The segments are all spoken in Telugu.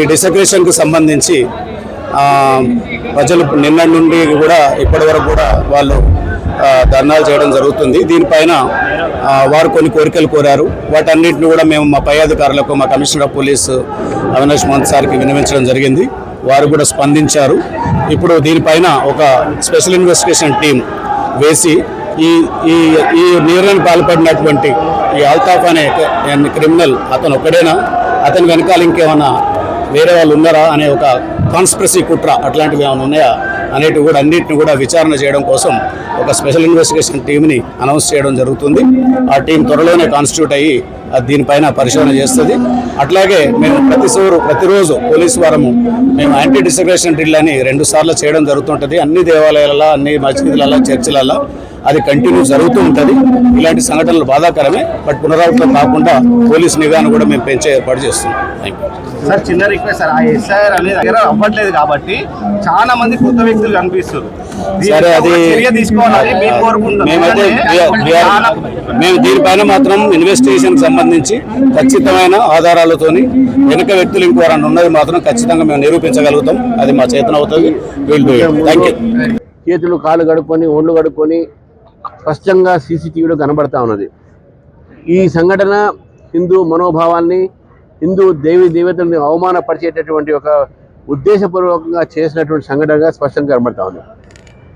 ఈ డిసగ్రేషన్ కు సంబంధించి ప్రజలు నిన్న నుండి కూడా ఇప్పటి వరకు కూడా వాళ్ళు ధర్నాలు చేయడం జరుగుతుంది. దీనిపైన వారు కొన్ని కోరికలు కోరారు. వాటన్నిటిని కూడా మేము మా పై అధికారులకు, మా commissioner of police Avinash Mahant సార్కి విన్నవించడం జరిగింది. వారు కూడా స్పందించారు. ఇప్పుడు దీనిపైన ఒక స్పెషల్ ఇన్వెస్టిగేషన్ టీం వేసి ఈ నేరానికి పాల్పడినటువంటి ఈ అల్తాఫ్ అనే క్రిమినల్ అతను ఒక్కడేనా, అతని వెనకాల ఇంకేమన్నా వేరే వాళ్ళు ఉన్నారా అనే ఒక కాన్స్పిరసీ కుట్ర అట్లాంటివి ఏమైనా ఉన్నాయా అనేటివి కూడా అన్నింటిని కూడా విచారణ చేయడం కోసం ఒక స్పెషల్ ఇన్వెస్టిగేషన్ టీంని అనౌన్స్ చేయడం జరుగుతుంది. ఆ టీం త్వరలోనే కాన్స్టిట్యూట్ అయ్యి దీనిపైన పరిశోధన చేస్తుంది. అట్లాగే మేము ప్రతిరోజు పోలీసు వారము మేము యాంటీ డిసగ్రేషన్ డ్రిల్ అని 2 సార్లు చేయడం జరుగుతుంటుంది. అన్ని దేవాలయాలలో, అన్ని మసీదులలో, చర్చిలలో అది కంటిన్యూ జరుగుతూ ఉంటుంది. ఇలాంటి సంఘటనలు బాధాకరమే, బట్ పునరావృతం కాకుండా పోలీసు నిఘాను కూడా మేము పెంచే ఏర్పాటు చేస్తున్నాం. Thank you sir. చిన్న రిక్వెస్ట్ సార్, ఆ ఎస్ఐఆర్ అనేది దగ్గర అవ్వట్లేదు కాబట్టి చాలా మంది కొత్త వ్యక్తులు కనిపిస్తారు. సరే, అది మేము దీనిపైన మాత్రం ఇన్వెస్టిగేషన్ సంబంధించి ఖచ్చితమైన ఆధారాలతోని వెనుక వ్యక్తులు ఇంకోరన్నా ఉన్నది మాత్రం ఖచ్చితంగా మేము నిరూపించగలుగుతాం. అది మా చేతన అవుతుంది. Thank you. చేతులు కాళ్ళు కడుక్కొని, ఒళ్ళు కడుక్కొని స్పష్టంగా సీసీటీవీలో కనబడతా ఉన్నది. ఈ సంఘటన హిందూ మనోభావాల్ని, హిందూ దేవతల్ని అవమానపరిచేటటువంటి ఒక ఉద్దేశపూర్వకంగా చేసినటువంటి సంఘటనగా స్పష్టంగా కనబడతా ఉంది.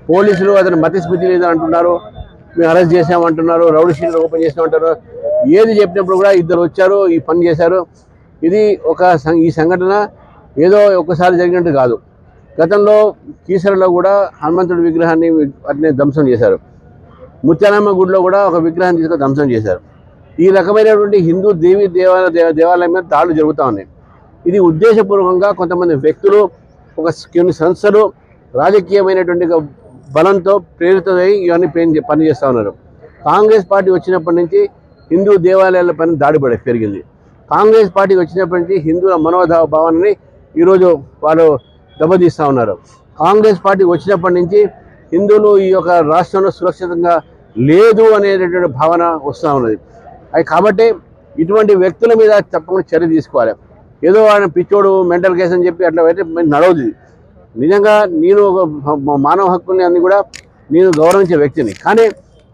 పోలీసులు అతను మతిస్థితి లేదని అంటున్నారు, మేము అరెస్ట్ చేసామంటున్నారు, రౌడీ షీట్లు ఓపెన్ చేసామంటారు. ఏది చెప్పినప్పుడు కూడా ఇద్దరు వచ్చారు, ఈ పని చేశారు. ఇది ఈ సంఘటన ఏదో ఒకసారి జరిగినట్టు కాదు. గతంలో కీసరలో కూడా హనుమంతుడి విగ్రహాన్ని అట్నే ధ్వంసం చేశారు. ముత్యాలమ్మ గుడిలో కూడా ఒక విగ్రహాన్ని తీసుకొని ధ్వంసం చేశారు. ఈ రకమైనటువంటి హిందూ దేవాలయం మీద దాడులు జరుగుతూ ఉన్నాయి. ఇది ఉద్దేశపూర్వకంగా కొంతమంది వ్యక్తులు, కొన్ని సంస్థలు రాజకీయమైనటువంటి బలంతో ప్రేరితమై ఇవన్నీ పనిచేస్తూ ఉన్నారు. కాంగ్రెస్ పార్టీ వచ్చినప్పటి నుంచి హిందూ దేవాలయాల పైన దాడి పెరిగింది. కాంగ్రెస్ పార్టీ వచ్చినప్పటి నుంచి హిందువుల మనోభావాన్ని ఈరోజు వాళ్ళు దెబ్బతీస్తూ ఉన్నారు. కాంగ్రెస్ పార్టీ వచ్చినప్పటి నుంచి హిందువులు ఈ యొక్క రాష్ట్రంలో సురక్షితంగా లేదు అనేటటువంటి భావన వస్తూ ఉన్నది. కాబట్టి ఇటువంటి వ్యక్తుల మీద తప్పకుండా చర్య తీసుకోవాలి. ఏదో ఆయన పిచ్చోడు, మెంటల్ కేసు అని చెప్పి అట్లా అయితే నడవదు. నిజంగా నేను ఒక మానవ హక్కుల్ని అన్ని కూడా నేను గౌరవించే వ్యక్తిని. కానీ